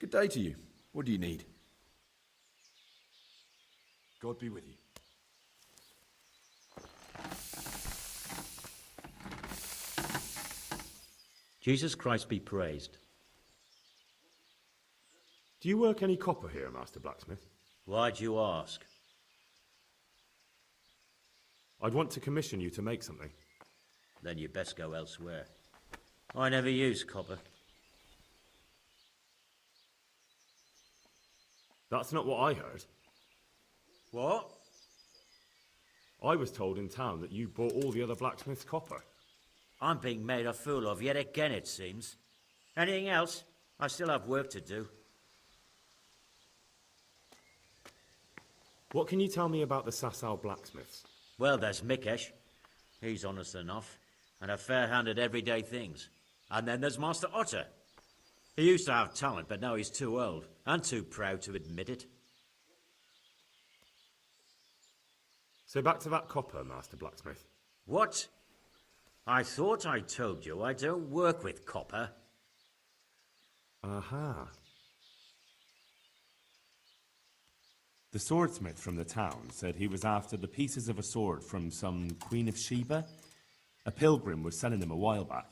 Good day to you. What do you need? God be with you. Jesus Christ be praised. Do you work any copper here, Master Blacksmith? Why'd you ask? I'd want to commission you to make something. Then you best go elsewhere. I never use copper. That's not what I heard. What? I was told in town that you bought all the other blacksmiths' copper. I'm being made a fool of yet again, it seems. Anything else? I still have work to do. What can you tell me about the Sasau blacksmiths? Well, there's Mikesh. He's honest enough, and a fair-handed everyday things. And then there's Master Otter. He used to have talent, but now he's too old, and too proud to admit it. So back to that copper, Master Blacksmith. What? I thought I told you I don't work with copper. Aha. The swordsmith from the town said he was after the pieces of a sword from some Queen of Sheba. A pilgrim was selling them a while back.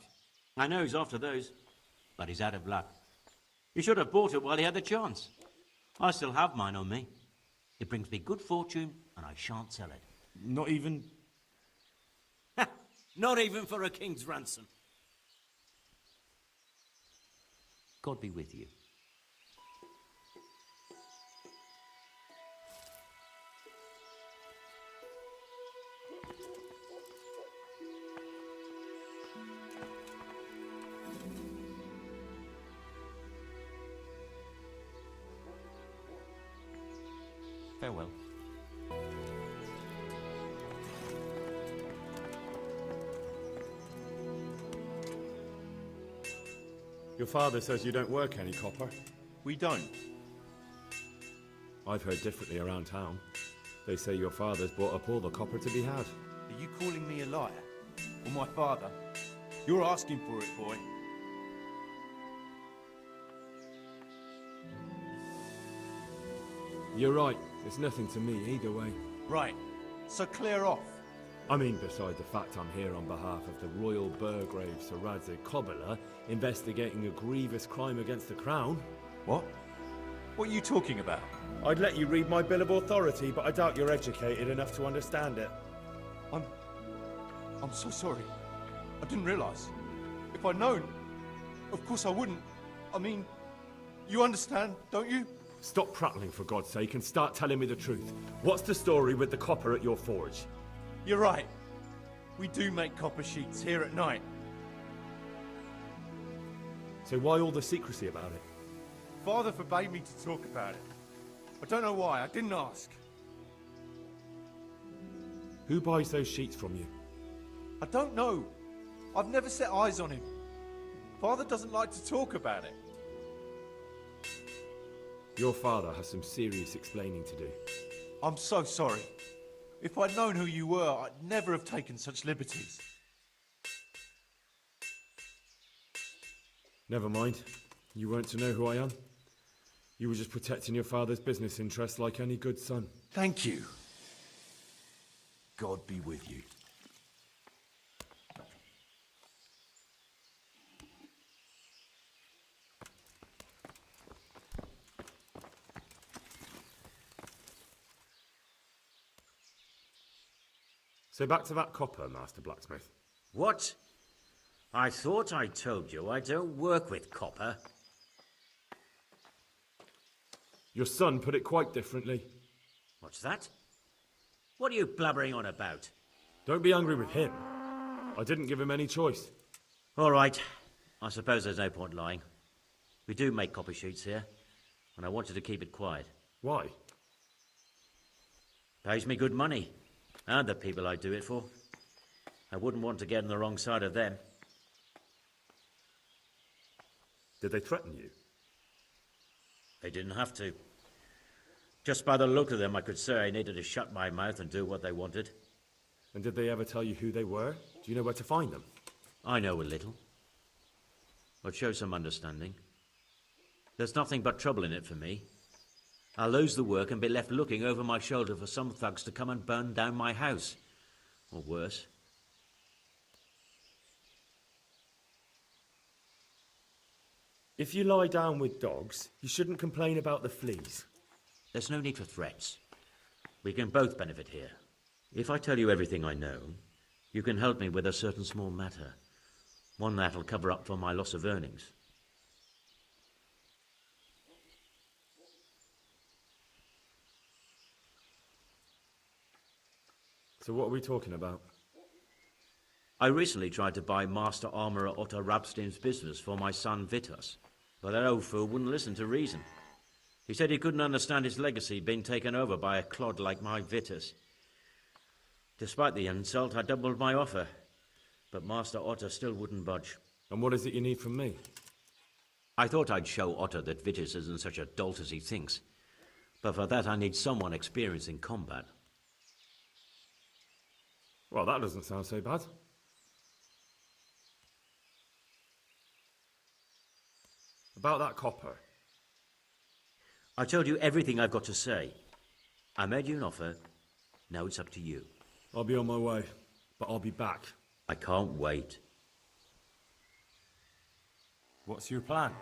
I know he's after those, but he's out of luck. He should have bought it while he had the chance. I still have mine on me. It brings me good fortune, and I shan't sell it. Not even... Not even for a king's ransom. God be with you. Farewell. Your father says you don't work any copper. We don't. I've heard differently around town. They say your father's bought up all the copper to be had. Are you calling me a liar? Or my father? You're asking for it, boy. You're right. It's nothing to me either way. Right. So clear off. I mean, beside the fact I'm here on behalf of the Royal Burgrave Saradze Kobila, investigating a grievous crime against the Crown. What? What are you talking about? I'd let you read my Bill of Authority, but I doubt you're educated enough to understand it. I'm so sorry. I didn't realize. If I'd known, of course I wouldn't. I mean, you understand, don't you? Stop prattling, for God's sake, and start telling me the truth. What's the story with the copper at your forge? You're right. We do make copper sheets here at night. So why all the secrecy about it? Father forbade me to talk about it. I don't know why. I didn't ask. Who buys those sheets from you? I don't know. I've never set eyes on him. Father doesn't like to talk about it. Your father has some serious explaining to do. I'm so sorry. If I'd known who you were, I'd never have taken such liberties. Never mind. You weren't to know who I am. You were just protecting your father's business interests like any good son. Thank you. God be with you. So back to that copper, Master Blacksmith. What? I thought I told you I don't work with copper. Your son put it quite differently. What's that? What are you blabbering on about? Don't be angry with him. I didn't give him any choice. All right. I suppose there's no point lying. We do make copper sheets here, and I wanted to keep it quiet. Why? Pays me good money, and the people I do it for. I wouldn't want to get on the wrong side of them. Did they threaten you? They didn't have to. Just by the look of them, I could say I needed to shut my mouth and do what they wanted. And did they ever tell you who they were? Do you know where to find them? I know a little. But show some understanding. There's nothing but trouble in it for me. I'll lose the work and be left looking over my shoulder for some thugs to come and burn down my house. Or worse. If you lie down with dogs, you shouldn't complain about the fleas. There's no need for threats. We can both benefit here. If I tell you everything I know, you can help me with a certain small matter. One that'll cover up for my loss of earnings. So what are we talking about? I recently tried to buy Master Armourer Otto Rabstein's business for my son Vitus, but that old fool wouldn't listen to reason. He said he couldn't understand his legacy being taken over by a clod like my Vitus. Despite the insult, I doubled my offer, but Master Otto still wouldn't budge. And what is it you need from me? I thought I'd show Otto that Vitus isn't such a dolt as he thinks, but for that I need someone experienced in combat. Well, that doesn't sound so bad. About that copper. I told you everything I've got to say. I made you an offer. Now it's up to you. I'll be on my way, but I'll be back. I can't wait. What's your plan?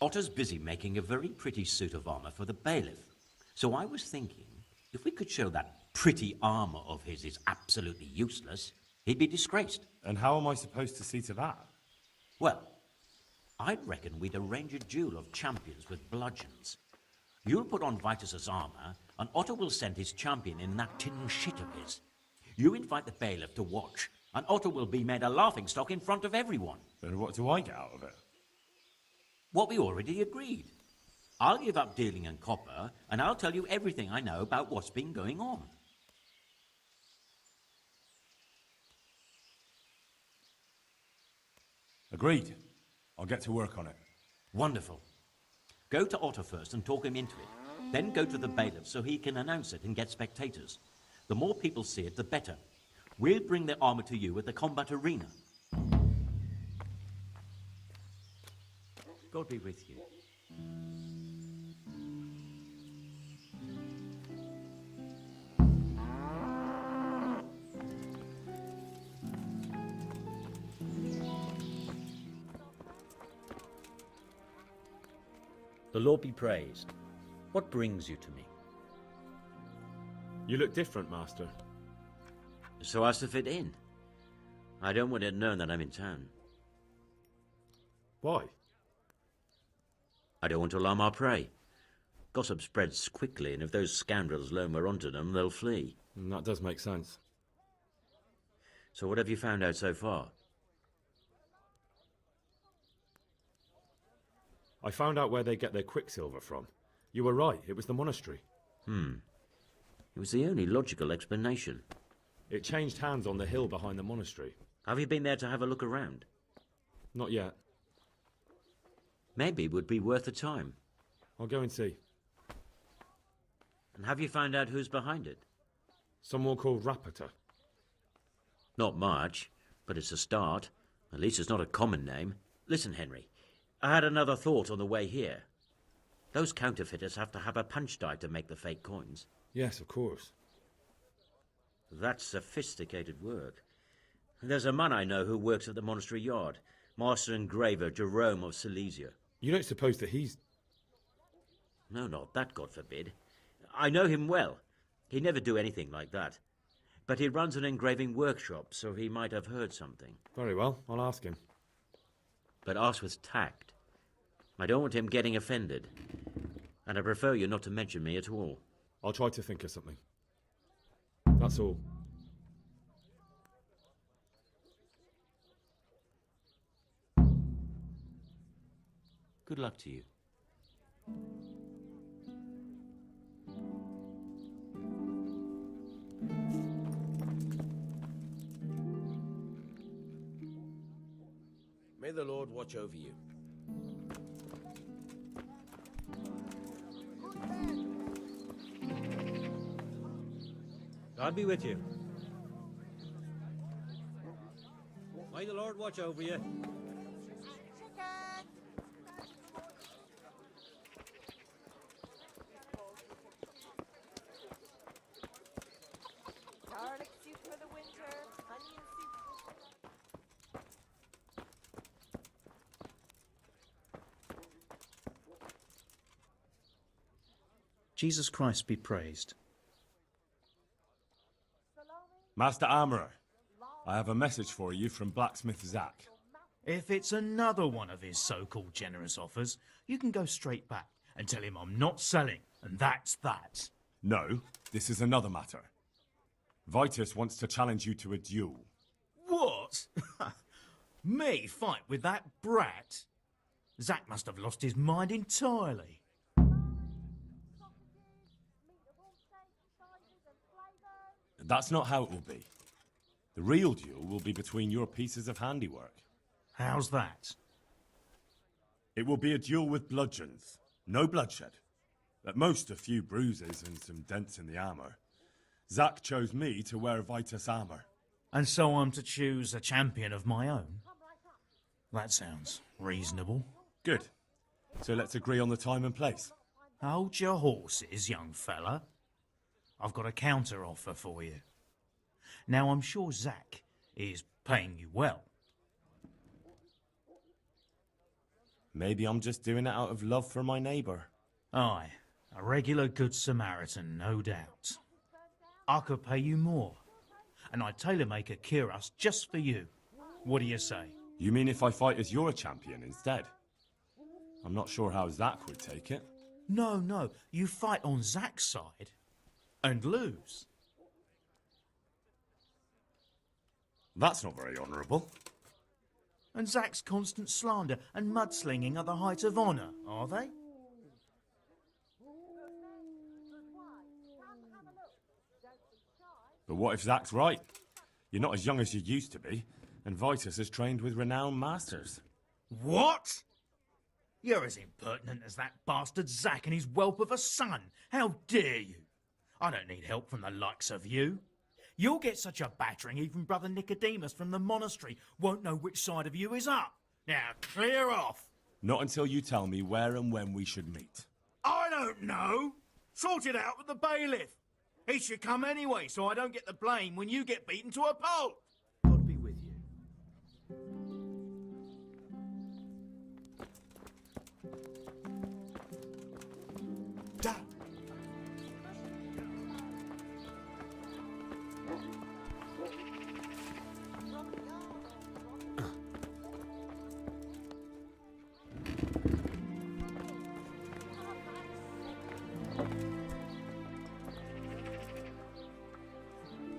Otter's busy making a very pretty suit of armor for the bailiff. So I was thinking, if we could show that pretty armor of his is absolutely useless, he'd be disgraced. And how am I supposed to see to that? Well, I'd reckon we'd arrange a duel of champions with bludgeons. You'll put on Vitus's armor, and Otto will send his champion in that tin shit of his. You invite the bailiff to watch, and Otto will be made a laughingstock in front of everyone. Then what do I get out of it? What we already agreed. I'll give up dealing in copper, and I'll tell you everything I know about what's been going on. Agreed. I'll get to work on it. Wonderful. Go to Otto first and talk him into it. Then go to the bailiff so he can announce it and get spectators. The more people see it, the better. We'll bring the armor to you at the combat arena. God be with you. The Lord be praised. What brings you to me? You look different, Master. So as to fit in. I don't want it known that I'm in town. Why? I don't want to alarm our prey. Gossip spreads quickly, and if those scoundrels learn we're onto them, they'll flee. That does make sense. So what have you found out so far? I found out where they get their quicksilver from. You were right, it was the monastery. It was the only logical explanation. It changed hands on the hill behind the monastery. Have you been there to have a look around? Not yet. Maybe it would be worth the time. I'll go and see. And have you found out who's behind it? Someone called Rapata. Not much, but it's a start. At least it's not a common name. Listen, Henry, I had another thought on the way here. Those counterfeiters have to have a punch die to make the fake coins. Yes, of course. That's sophisticated work. There's a man I know who works at the monastery yard, Master Engraver Jerome of Silesia. You don't suppose that he's... No, not that, God forbid. I know him well. He'd never do anything like that. But he runs an engraving workshop, so he might have heard something. Very well, I'll ask him. But ask with tact. I don't want him getting offended. And I prefer you not to mention me at all. I'll try to think of something. That's all. Good luck to you. May the Lord watch over you. God be with you. May the Lord watch over you. Jesus Christ be praised. Master Armourer, I have a message for you from blacksmith Zack. If it's another one of his so-called generous offers, you can go straight back and tell him I'm not selling, and that's that. No, this is another matter. Vitus wants to challenge you to a duel. What? Me fight with that brat? Zack must have lost his mind entirely. That's not how it will be. The real duel will be between your pieces of handiwork. How's that? It will be a duel with bludgeons. No bloodshed. At most, a few bruises and some dents in the armour. Zack chose me to wear Vitus armour. And so I'm to choose a champion of my own? That sounds reasonable. Good. So let's agree on the time and place. Hold your horses, young fella. I've got a counter offer for you. Now, I'm sure Zack is paying you well. Maybe I'm just doing it out of love for my neighbour. Aye, a regular good Samaritan, no doubt. I could pay you more, and I'd tailor-make a cuirass just for you. What do you say? You mean if I fight as your champion instead? I'm not sure how Zack would take it. No, you fight on Zack's side and lose. That's not very honourable. And Zack's constant slander and mudslinging are the height of honour, are they? But what if Zack's right? You're not as young as you used to be, and Vitus has trained with renowned masters. What? You're as impertinent as that bastard Zack and his whelp of a son. How dare you? I don't need help from the likes of you. You'll get such a battering even Brother Nicodemus from the monastery won't know which side of you is up. Now, clear off. Not until you tell me where and when we should meet. I don't know. Sort it out with the bailiff. He should come anyway, so I don't get the blame when you get beaten to a pulp. God be with you.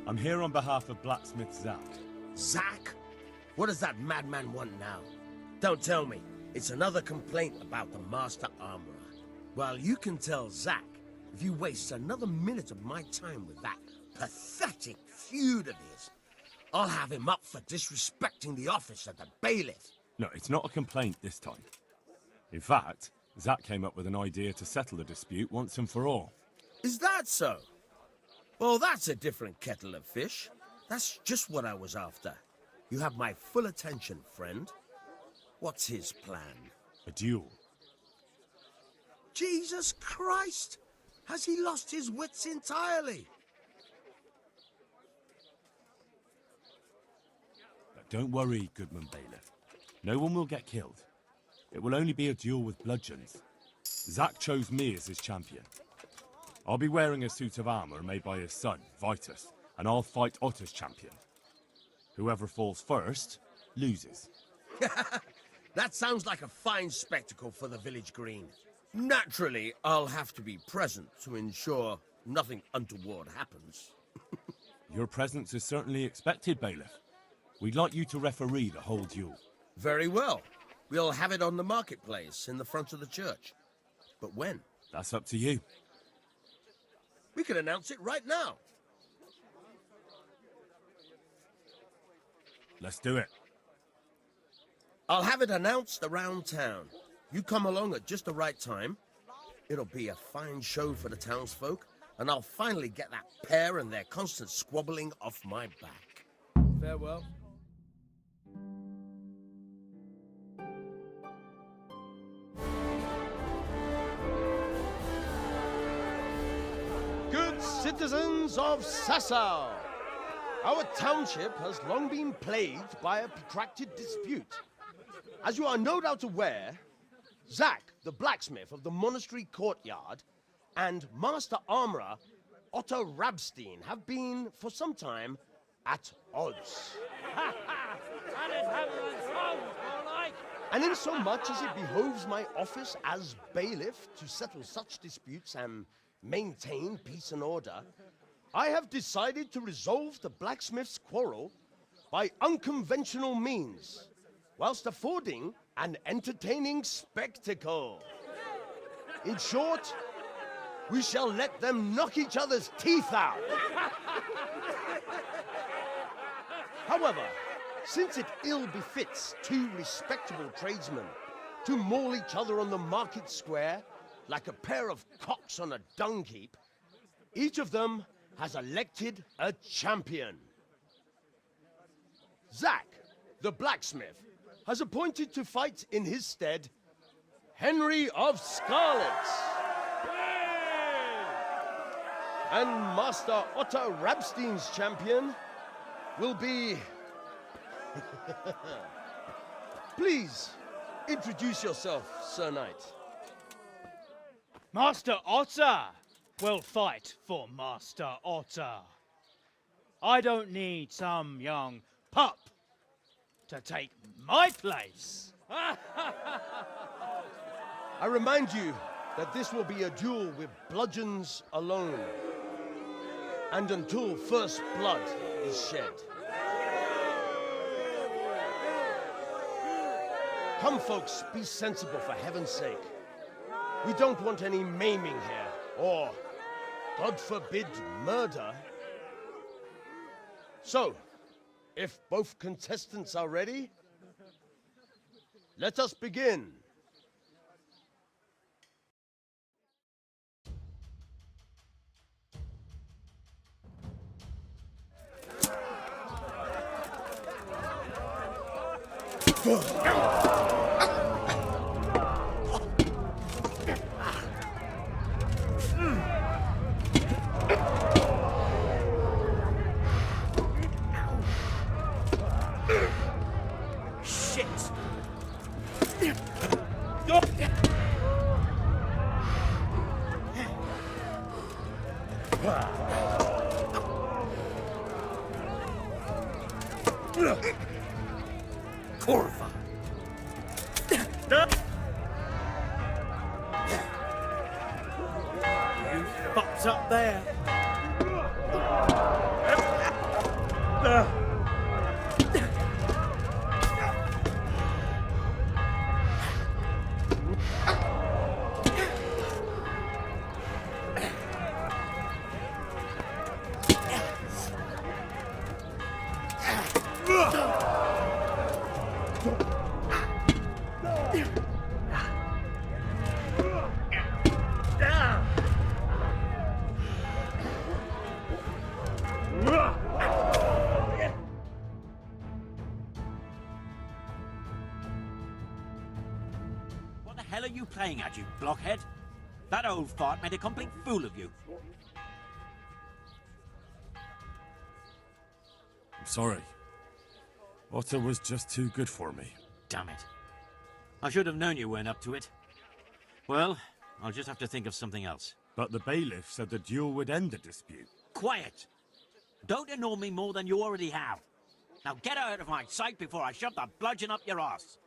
I'm here on behalf of blacksmith Zack. Zack? What does that madman want now? Don't tell me. It's another complaint about the Master Armorer. Well, you can tell Zack if you waste another minute of my time with that pathetic feud of his. I'll have him up for disrespecting the office of the bailiff. No, it's not a complaint this time. In fact, Zack came up with an idea to settle the dispute once and for all. Is that so? Well, that's a different kettle of fish. That's just what I was after. You have my full attention, friend. What's his plan? A duel. Jesus Christ! Has he lost his wits entirely? But don't worry, Goodman Bailiff. No one will get killed. It will only be a duel with bludgeons. Zack chose me as his champion. I'll be wearing a suit of armour made by his son, Vitus, and I'll fight Otter's champion. Whoever falls first, loses. That sounds like a fine spectacle for the village green. Naturally, I'll have to be present to ensure nothing untoward happens. Your presence is certainly expected, Bailiff. We'd like you to referee the whole duel. Very well. We'll have it on the marketplace in the front of the church. But when? That's up to you. We can announce it right now. Let's do it. I'll have it announced around town. You come along at just the right time. It'll be a fine show for the townsfolk, and I'll finally get that pair and their constant squabbling off my back. Farewell. Good citizens of Sasau, our township has long been plagued by a protracted dispute. As you are no doubt aware, Zack, the blacksmith of the monastery courtyard, and Master Armourer Otto Rabstein have been, for some time, at odds. And in so much as it behoves my office as bailiff to settle such disputes and maintain peace and order, I have decided to resolve the blacksmith's quarrel by unconventional means, whilst affording an entertaining spectacle. In short, we shall let them knock each other's teeth out. However, since it ill befits two respectable tradesmen to maul each other on the market square like a pair of cocks on a dung heap, each of them has elected a champion. Zack, the blacksmith, has appointed to fight in his stead Henry of Scarlet. And Master Otto Rabstein's champion will be... Please, introduce yourself, Sir Knight. Master Otter will fight for Master Otter. I don't need some young pup to take my place. I remind you that this will be a duel with bludgeons alone, and until first blood is shed. Come, folks, be sensible for heaven's sake. We don't want any maiming here, or, God forbid, murder. So, if both contestants are ready, let us begin. Corva. You fucked up there. What the hell are you playing at, you blockhead? That old fart made a complete fool of you. I'm sorry. Otto was just too good for me. Damn it. I should have known you weren't up to it. Well, I'll just have to think of something else. But the bailiff said the duel would end the dispute. Quiet! Don't annoy me more than you already have. Now get out of my sight before I shove the bludgeon up your ass.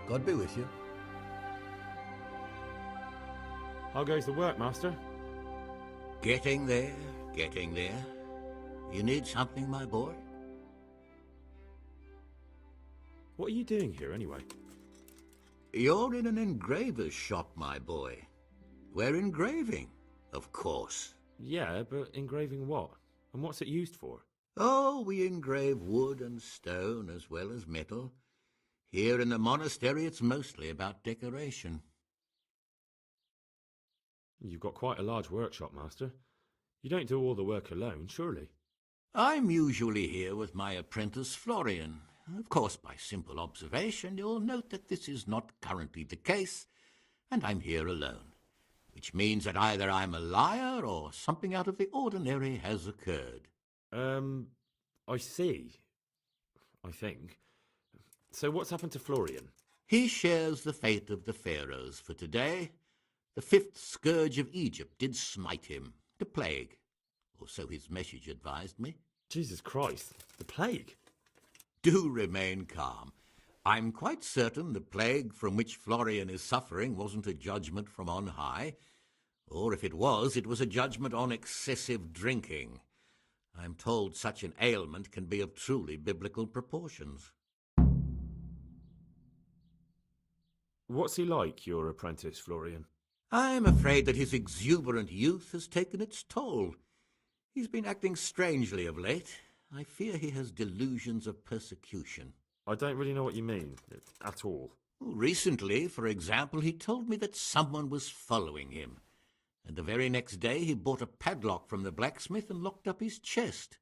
God be with you. How goes the work, Master? Getting there, getting there. You need something, my boy? What are you doing here, anyway? You're in an engraver's shop, my boy. We're engraving, of course. Yeah, but engraving what? And what's it used for? Oh, we engrave wood and stone as well as metal. Here in the monastery, it's mostly about decoration. You've got quite a large workshop, Master. You don't do all the work alone, surely? I'm usually here with my apprentice Florian. Of course, by simple observation, you'll note that this is not currently the case, and I'm here alone, which means that either I'm a liar or something out of the ordinary has occurred. I see. I think. So what's happened to Florian? He shares the fate of the pharaohs for today. The fifth scourge of Egypt did smite him, the plague, or so his message advised me. Jesus Christ, the plague? Do remain calm. I'm quite certain the plague from which Florian is suffering wasn't a judgment from on high, or if it was a judgment on excessive drinking. I'm told such an ailment can be of truly biblical proportions. What's he like, your apprentice, Florian? I'm afraid that his exuberant youth has taken its toll. He's been acting strangely of late. I fear he has delusions of persecution. I don't really know what you mean, at all. Recently, for example, he told me that someone was following him. And the very next day he bought a padlock from the blacksmith and locked up his chest,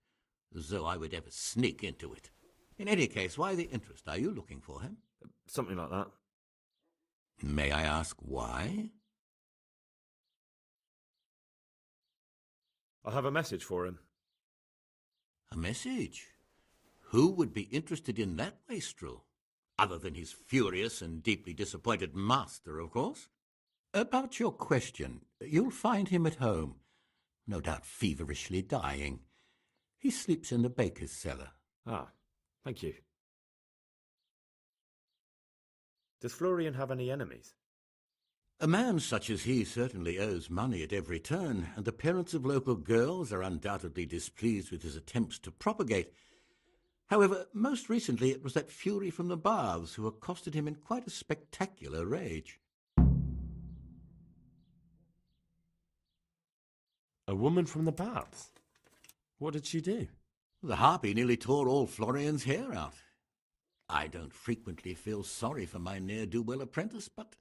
as though I would ever sneak into it. In any case, why the interest? Are you looking for him? Something like that. May I ask why? I have a message for him. A message? Who would be interested in that wastrel? Other than his furious and deeply disappointed master, of course. About your question, you'll find him at home, no doubt feverishly dying. He sleeps in the baker's cellar. Ah, thank you. Does Florian have any enemies? A man such as he certainly owes money at every turn, and the parents of local girls are undoubtedly displeased with his attempts to propagate. However, most recently it was that fury from the baths who accosted him in quite a spectacular rage. A woman from the baths? What did she do? The harpy nearly tore all Florian's hair out. I don't frequently feel sorry for my ne'er-do-well apprentice, but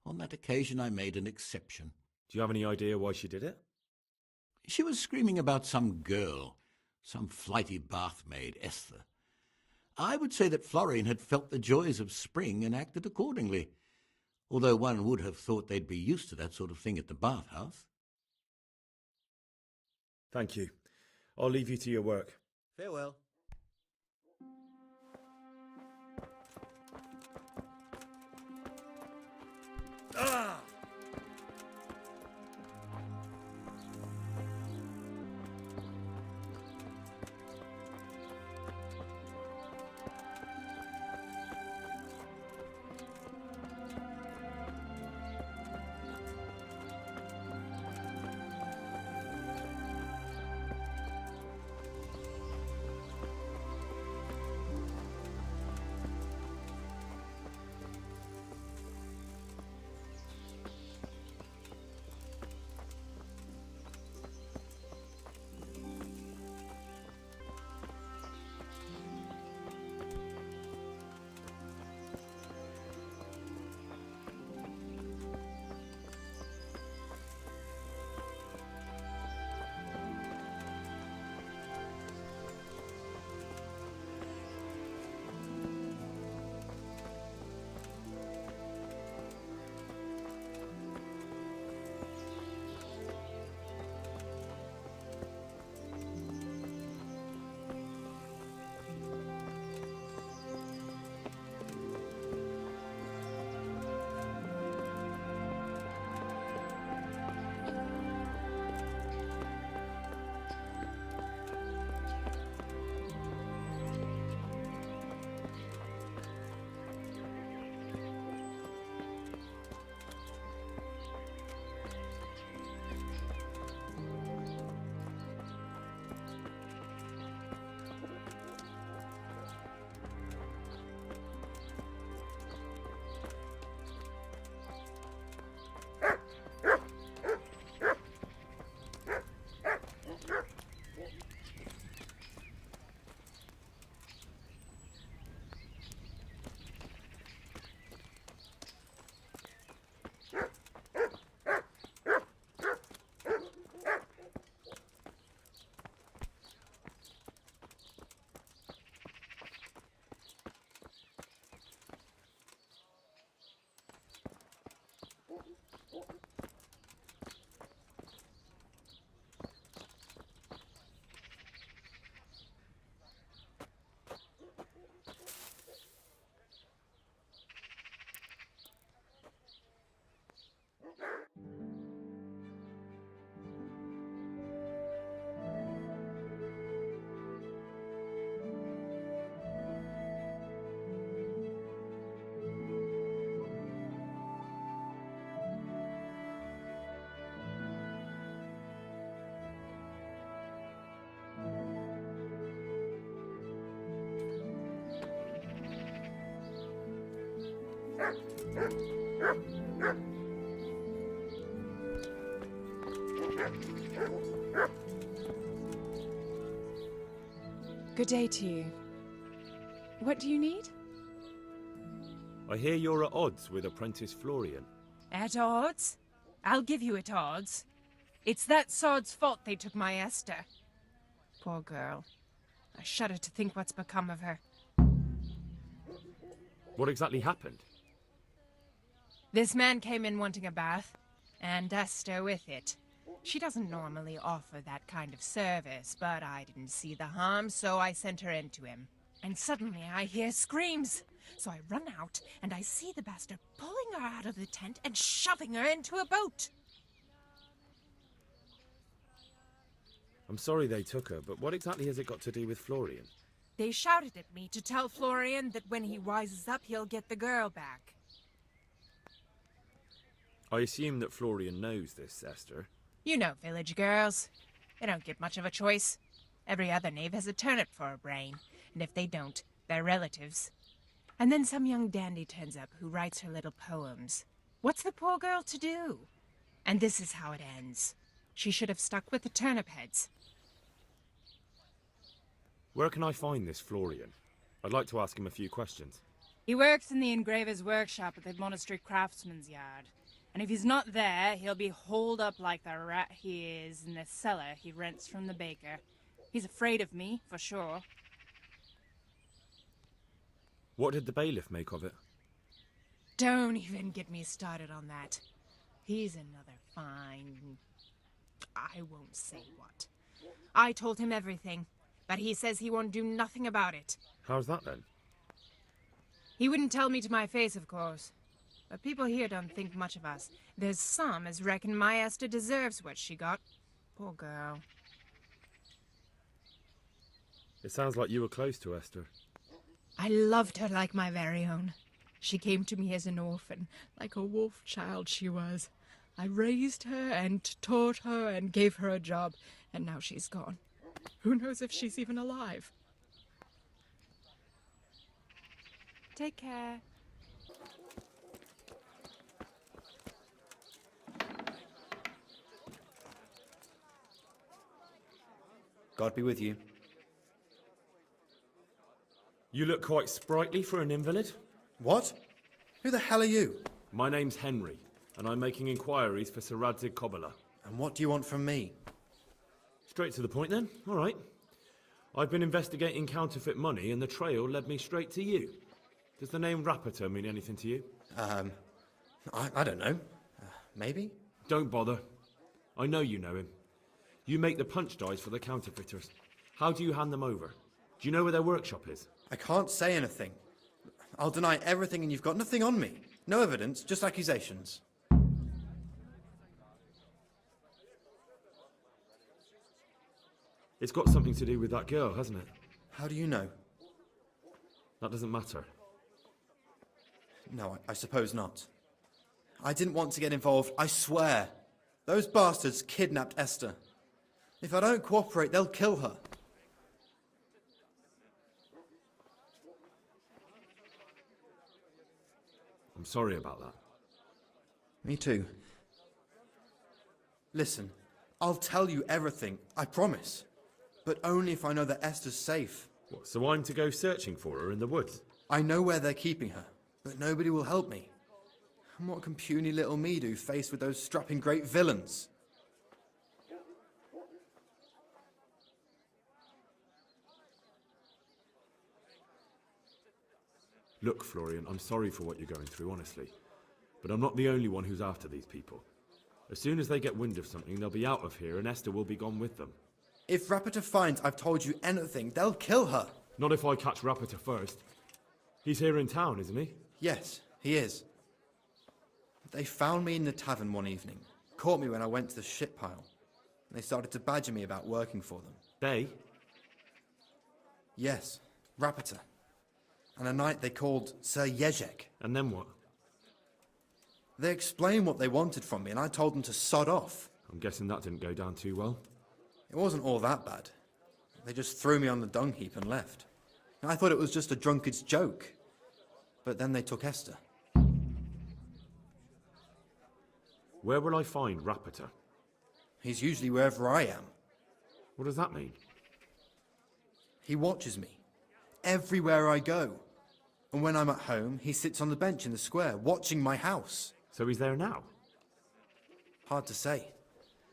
on that occasion I made an exception. Do you have any idea why she did it? She was screaming about some girl, some flighty bath-maid, Esther. I would say that Florian had felt the joys of spring and acted accordingly, although one would have thought they'd be used to that sort of thing at the bathhouse. Thank you. I'll leave you to your work. Farewell. Good day to you. What do you need? I hear you're at odds with apprentice Florian. At odds? I'll give you at odds. It's that sod's fault they took my Esther. Poor girl. I shudder to think what's become of her. What exactly happened? This man came in wanting a bath, and Esther with it. She doesn't normally offer that kind of service, but I didn't see the harm, so I sent her in to him. And suddenly I hear screams. So I run out, and I see the bastard pulling her out of the tent and shoving her into a boat. I'm sorry they took her, but what exactly has it got to do with Florian? They shouted at me to tell Florian that when he wises up, he'll get the girl back. I assume that Florian knows this, Esther. You know village girls. They don't get much of a choice. Every other knave has a turnip for a brain, and if they don't, they're relatives. And then some young dandy turns up who writes her little poems. What's the poor girl to do? And this is how it ends. She should have stuck with the turnip heads. Where can I find this Florian? I'd like to ask him a few questions. He works in the engraver's workshop at the monastery craftsman's yard. And if he's not there, he'll be holed up like the rat he is in the cellar he rents from the baker. He's afraid of me, for sure. What did the bailiff make of it? Don't even get me started on that. He's another fine... I won't say what. I told him everything, but he says he won't do nothing about it. How's that then? He wouldn't tell me to my face, of course. But people here don't think much of us. There's some as reckon my Esther deserves what she got. Poor girl. It sounds like you were close to Esther. I loved her like my very own. She came to me as an orphan, like a wolf child she was. I raised her and taught her and gave her a job, and now she's gone. Who knows if she's even alive? Take care. God be with you. You look quite sprightly for an invalid. What? Who the hell are you? My name's Henry, and I'm making inquiries for Sir Radzig Kobyla. And what do you want from me? Straight to the point then. All right. I've been investigating counterfeit money, and the trail led me straight to you. Does the name Rapiter mean anything to you? I don't know. Maybe? Don't bother. I know you know him. You make the punch dies for the counterfeiters. How do you hand them over? Do you know where their workshop is? I can't say anything. I'll deny everything and you've got nothing on me. No evidence, just accusations. It's got something to do with that girl, hasn't it? How do you know? That doesn't matter. No, I suppose not. I didn't want to get involved, I swear. Those bastards kidnapped Esther. If I don't cooperate, they'll kill her. I'm sorry about that. Me too. Listen, I'll tell you everything, I promise. But only if I know that Esther's safe. What, so I'm to go searching for her in the woods? I know where they're keeping her, but nobody will help me. And what can puny little me do faced with those strapping great villains? Look, Florian, I'm sorry for what you're going through, honestly. But I'm not the only one who's after these people. As soon as they get wind of something, they'll be out of here and Esther will be gone with them. If Rapiter finds I've told you anything, they'll kill her. Not if I catch Rapiter first. He's here in town, isn't he? Yes, he is. They found me in the tavern one evening, caught me when I went to the shit pile, and they started to badger me about working for them. They? Yes, Rapiter. And a knight they called Sir Jezek. And then what? They explained what they wanted from me, and I told them to sod off. I'm guessing that didn't go down too well. It wasn't all that bad. They just threw me on the dung heap and left. I thought it was just a drunkard's joke. But then they took Esther. Where will I find Rapita? He's usually wherever I am. What does that mean? He watches me. Everywhere I go. And when I'm at home, he sits on the bench in the square, watching my house. So he's there now? Hard to say.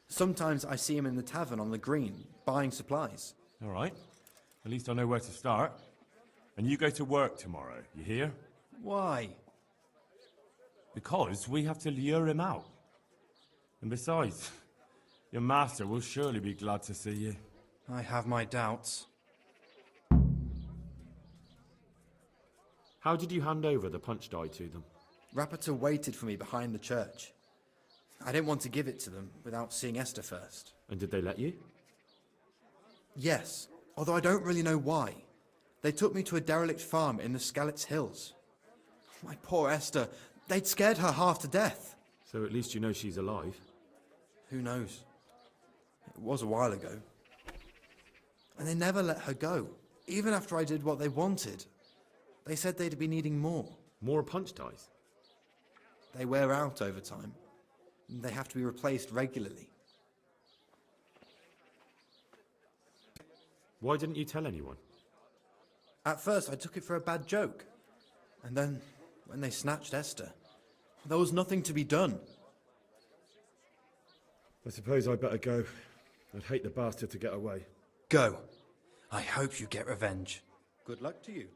Sometimes I see him in the tavern on the green, buying supplies. All right. At least I know where to start. And you go to work tomorrow, you hear? Why? Because we have to lure him out. And besides, your master will surely be glad to see you. I have my doubts. How did you hand over the punch die to them? Rapita waited for me behind the church. I didn't want to give it to them without seeing Esther first. And did they let you? Yes, although I don't really know why. They took me to a derelict farm in the Skalitz Hills. My poor Esther, they'd scared her half to death. So at least you know she's alive. Who knows? It was a while ago. And they never let her go, even after I did what they wanted. They said they'd be needing more. More punch dies? They wear out over time. They have to be replaced regularly. Why didn't you tell anyone? At first, I took it for a bad joke. And then, when they snatched Esther, there was nothing to be done. I suppose I'd better go. I'd hate the bastard to get away. Go. I hope you get revenge. Good luck to you.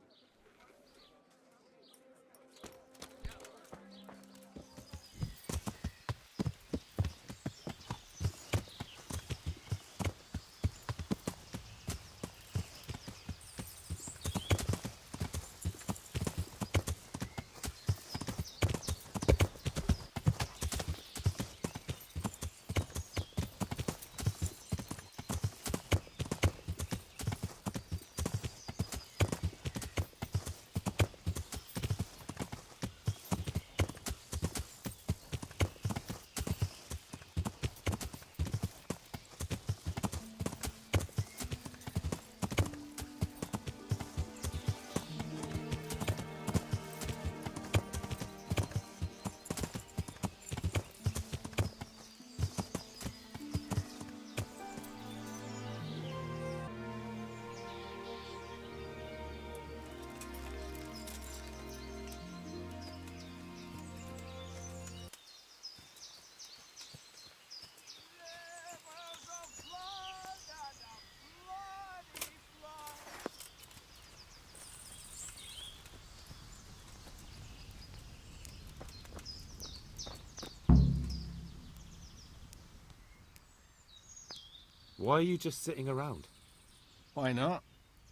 Why are you just sitting around? Why not?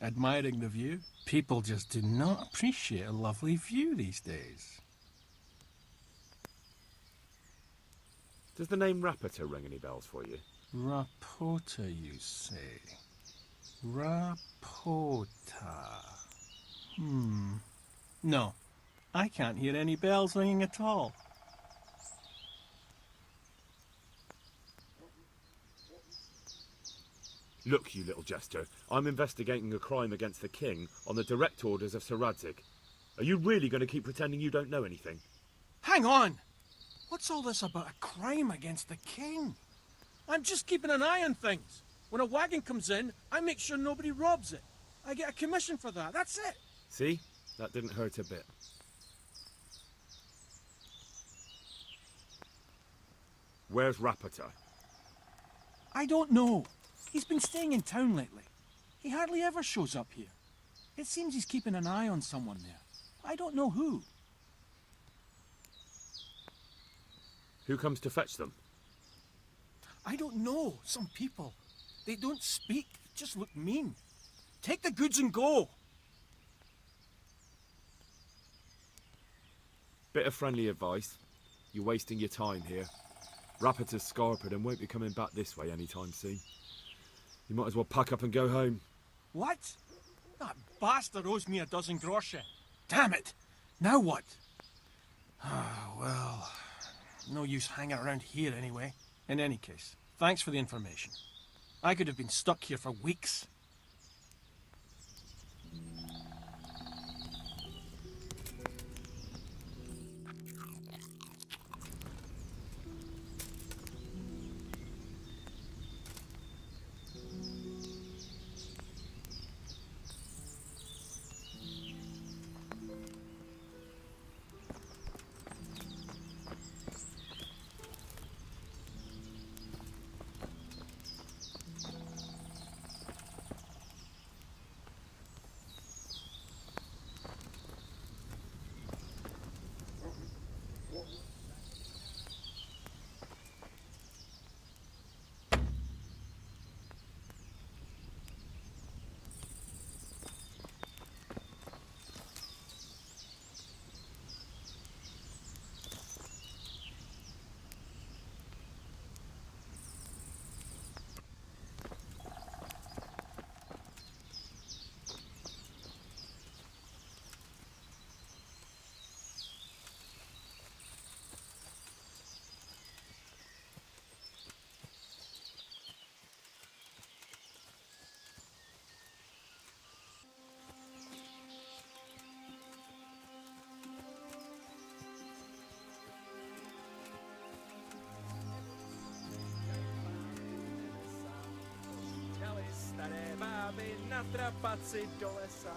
Admiring the view. People just do not appreciate a lovely view these days. Does the name Rapita ring any bells for you? Rapota, you say? Rapota. No, I can't hear any bells ringing at all. Look, you little jester, I'm investigating a crime against the king on the direct orders of Sir Radzig. Are you really going to keep pretending you don't know anything? Hang on! What's all this about a crime against the king? I'm just keeping an eye on things. When a wagon comes in, I make sure nobody robs it. I get a commission for that, that's it. See? That didn't hurt a bit. Where's Rapita? I don't know. He's been staying in town lately. He hardly ever shows up here. It seems he's keeping an eye on someone there. I don't know who. Who comes to fetch them? I don't know. Some people. They don't speak, just look mean. Take the goods and go. Bit of friendly advice. You're wasting your time here. Rapita's scarpered and won't be coming back this way anytime soon. You might as well pack up and go home. What? That bastard owes me a dozen groschen. Damn it! Now what? Ah, well, no use hanging around here anyway. In any case, thanks for the information. I could have been stuck here for weeks. mi na trapaci do lesa.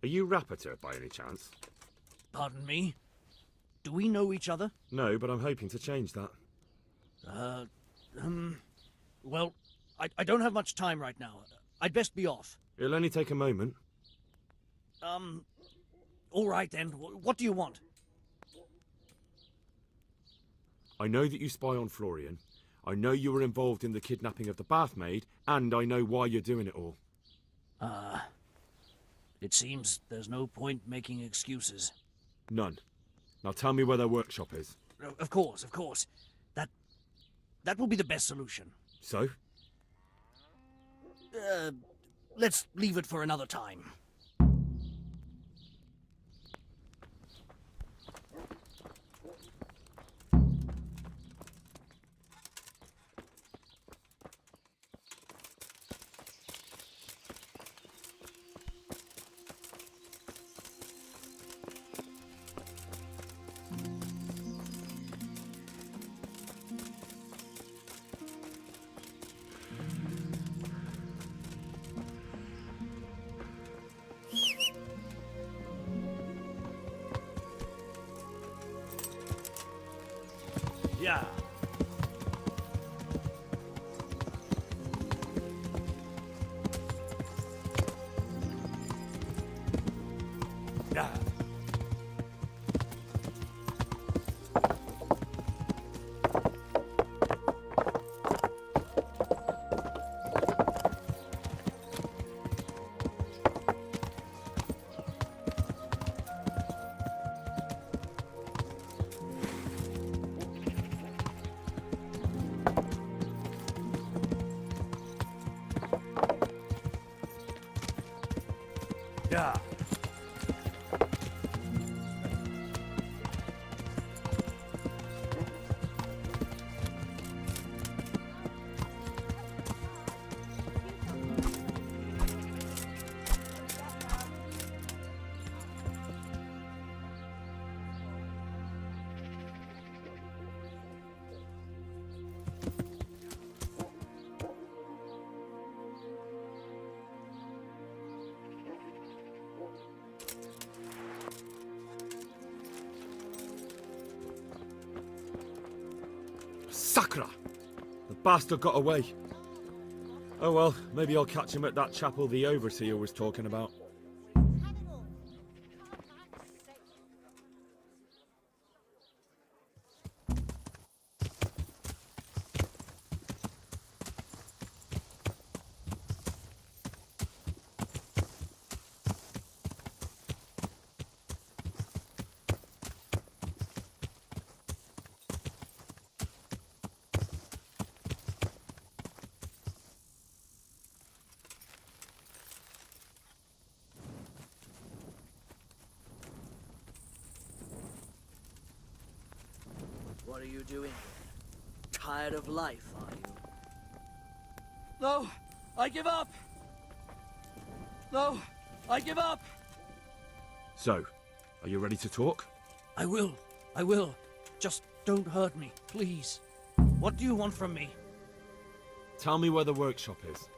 Are you Rapiter by any chance? Pardon me? Do we know each other? No, but I'm hoping to change that. Well, I don't have much time right now. I'd best be off. It'll only take a moment. All right then. What do you want? I know that you spy on Florian. I know you were involved in the kidnapping of the bathmaid, and I know why you're doing it all. It seems there's no point making excuses. None. Now tell me where their workshop is. Of course, of course. That will be the best solution. So? Let's leave it for another time. Yeah. Yeah. Yeah. Sakra! The bastard got away. Oh well, maybe I'll catch him at that chapel the overseer was talking about. What are you doing here? Tired of life, are you? No! I give up! No! I give up! So, are you ready to talk? I will. I will. Just don't hurt me, please. What do you want from me? Tell me where the workshop is.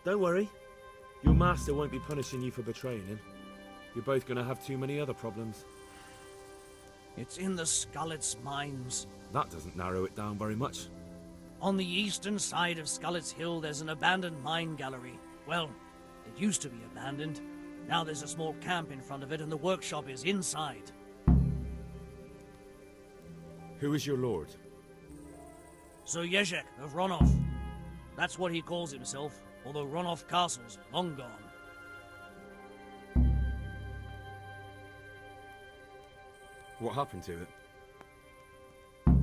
Don't worry. Your master won't be punishing you for betraying him. You're both gonna have too many other problems. It's in the Skullet's mines. That doesn't narrow it down very much. On the eastern side of Skullet's Hill, there's an abandoned mine gallery. Well, it used to be abandoned. Now there's a small camp in front of it, and the workshop is inside. Who is your lord? Sir Jezek of Ronov. That's what he calls himself, although Ronov Castle's long gone. What happened to it?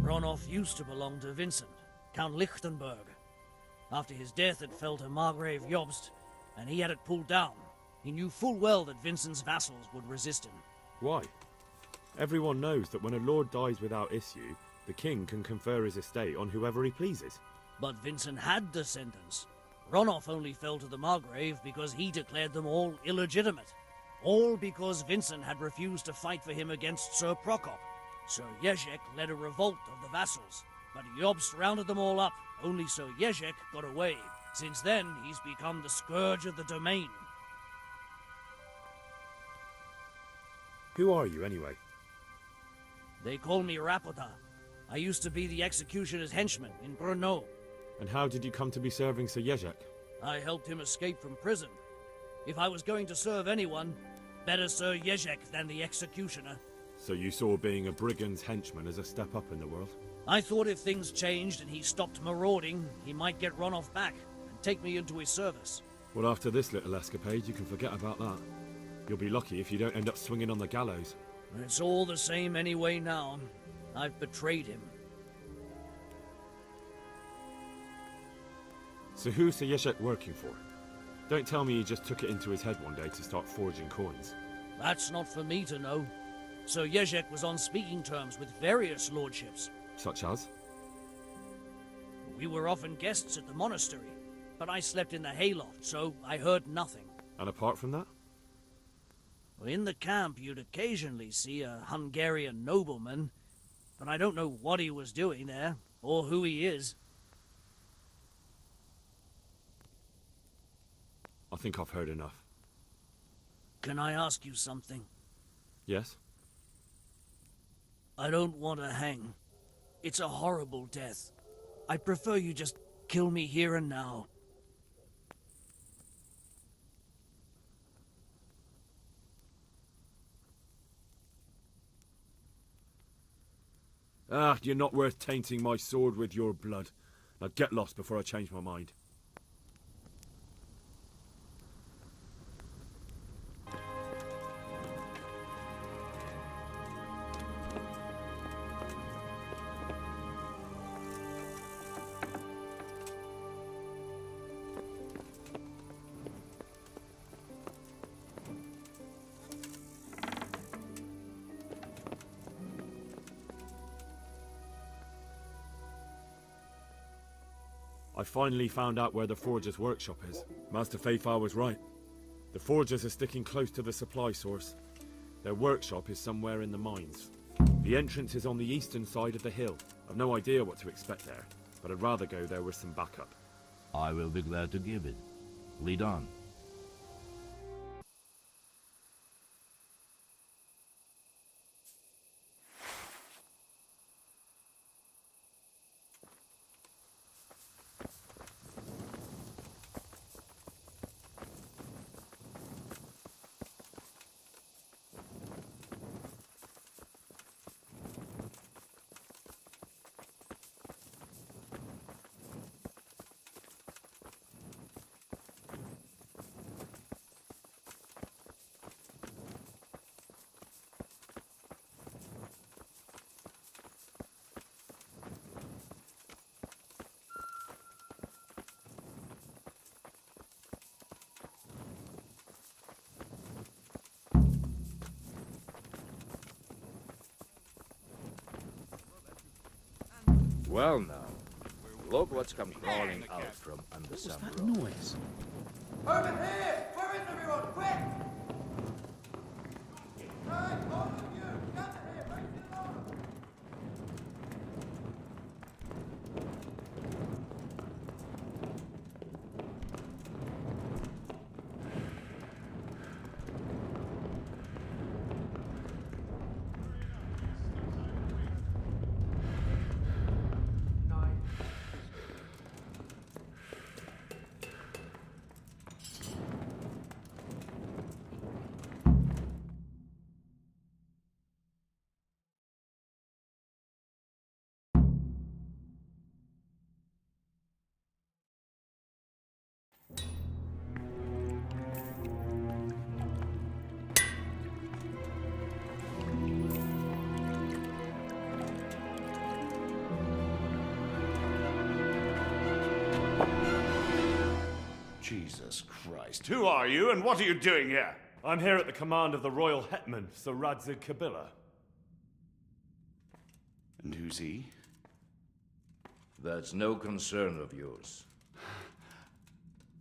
Ronov used to belong to Vincent, Count Lichtenberg. After his death, it fell to Margrave Jobst, and he had it pulled down. He knew full well that Vincent's vassals would resist him. Why? Everyone knows that when a lord dies without issue, the king can confer his estate on whoever he pleases. But Vincent had descendants. Ronov only fell to the Margrave because he declared them all illegitimate. All because Vincent had refused to fight for him against Sir Prokop. Sir Jezek led a revolt of the vassals, but Jobst rounded them all up. Only Sir Jezek got away. Since then, he's become the scourge of the domain. Who are you, anyway? They call me Rapota. I used to be the executioner's henchman in Brno. And how did you come to be serving Sir Jezek? I helped him escape from prison. If I was going to serve anyone, better Sir Jezek than the executioner. So you saw being a brigand's henchman as a step up in the world? I thought if things changed and he stopped marauding, he might get Ronov back and take me into his service. Well, after this little escapade, you can forget about that. You'll be lucky if you don't end up swinging on the gallows. It's all the same anyway now. I've betrayed him. So who's Sir Jezek working for? Don't tell me he just took it into his head one day to start forging coins. That's not for me to know. Sir Jezek was on speaking terms with various lordships. Such as? We were often guests at the monastery, but I slept in the hayloft, so I heard nothing. And apart from that? In the camp, you'd occasionally see a Hungarian nobleman, but I don't know what he was doing there, or who he is. I think I've heard enough. Can I ask you something? Yes? I don't want to hang. It's a horrible death. I prefer you just kill me here and now. Ah, you're not worth tainting my sword with your blood. Now get lost before I change my mind. finally found out where the Forger's workshop is. Master Fafar was right. The Forgers are sticking close to the supply source. Their workshop is somewhere in the mines. The entrance is on the eastern side of the hill. I've no idea what to expect there, but I'd rather go there with some backup. I will be glad to give it. Lead on. Well now, look what's come crawling out from under some rock. Noise. Over here! Where is everyone? Quick! Hey, all of you! Gather here! Raise the alarm! Jesus Christ. Who are you and what are you doing here? I'm here at the command of the Royal Hetman, Sir Radzig Kabila. And who's he? That's no concern of yours.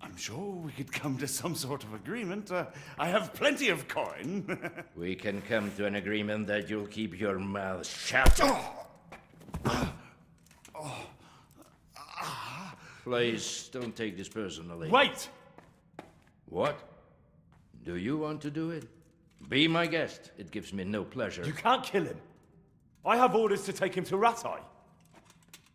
I'm sure we could come to some sort of agreement. I have plenty of coin. We can come to an agreement that you'll keep your mouth shut. Please, don't take this personally. Wait! What? Do you want to do it? Be my guest. It gives me no pleasure. You can't kill him. I have orders to take him to Rattay.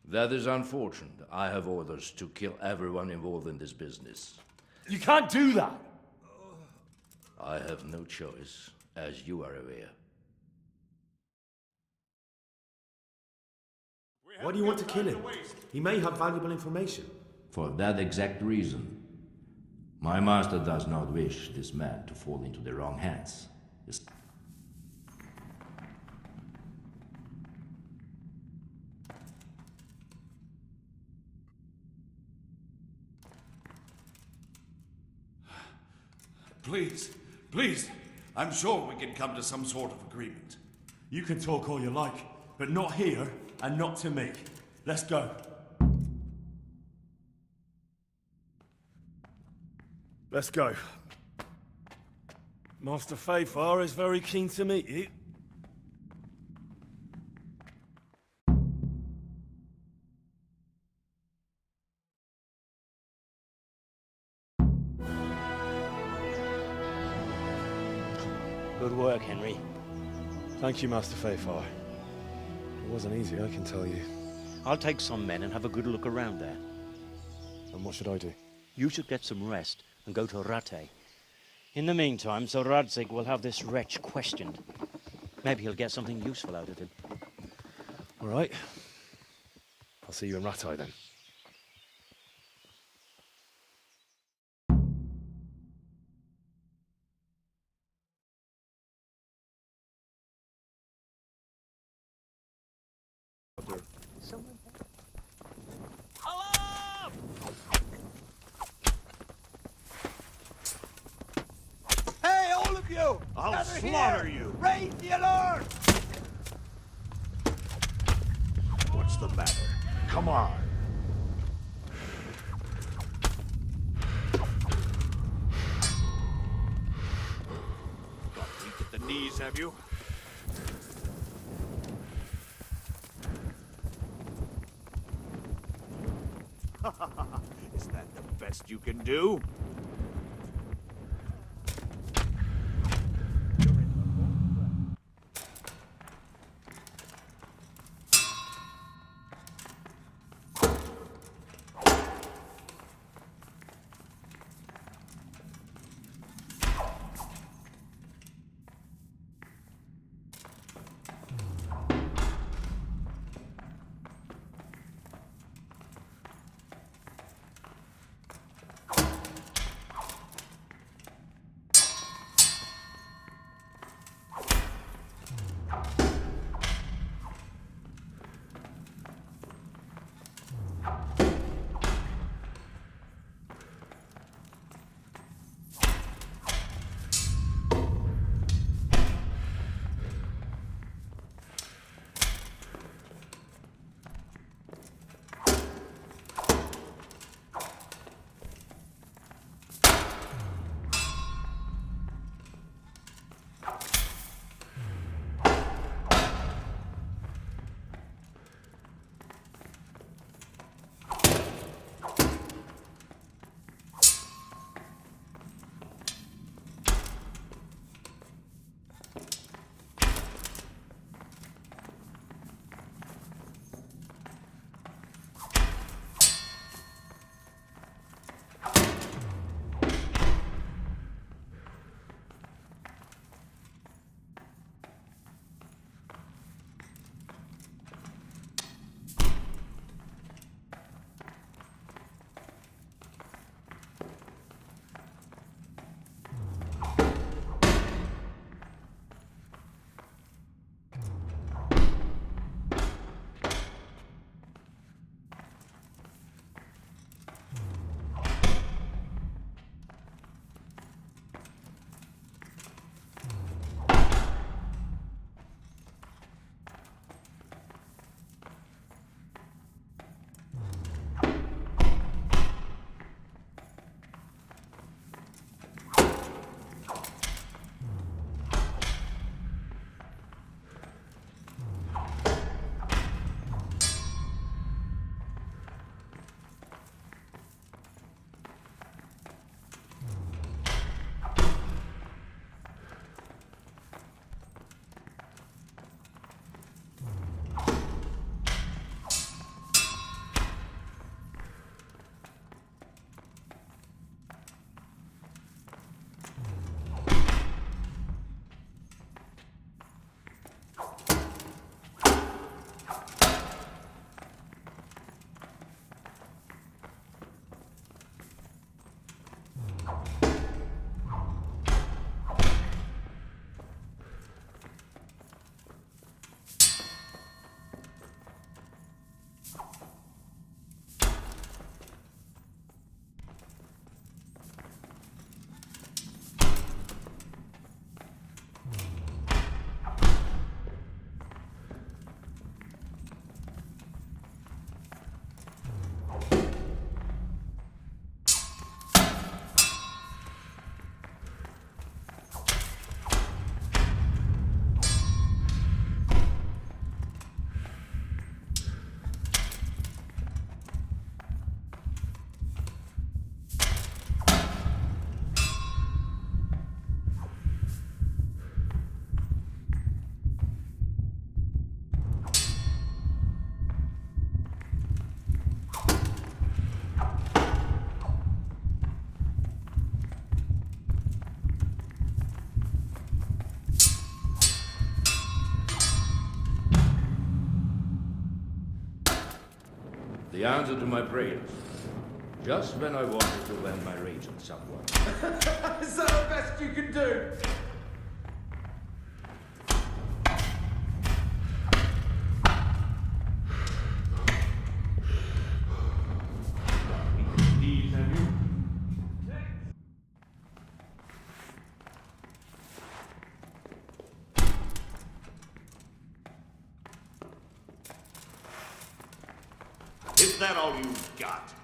That is unfortunate. I have orders to kill everyone involved in this business. You can't do that! I have no choice, as you are aware. Why do you want to kill him? He may have valuable information. For that exact reason. My master does not wish this man to fall into the wrong hands. Please, please. I'm sure we can come to some sort of agreement. You can talk all you like, but not here and not to me. Let's go. Let's go. Master Fafar is very keen to meet you. Good work, Henry. Thank you, Master Fafar. It wasn't easy, I can tell you. I'll take some men and have a good look around there. And what should I do? You should get some rest and go to Rattay. In the meantime, Sir Radzig will have this wretch questioned. Maybe he'll get something useful out of him. All right. I'll see you in Rattay then. Hey, all of you! I'll Gather slaughter here. you. Raise the alarm! What's the matter? Come on. knees, have you? Is that the best you can do? The answer to my prayer. Just when I wanted to vent my rage on someone. Is that the best you can do? Is that all you've got?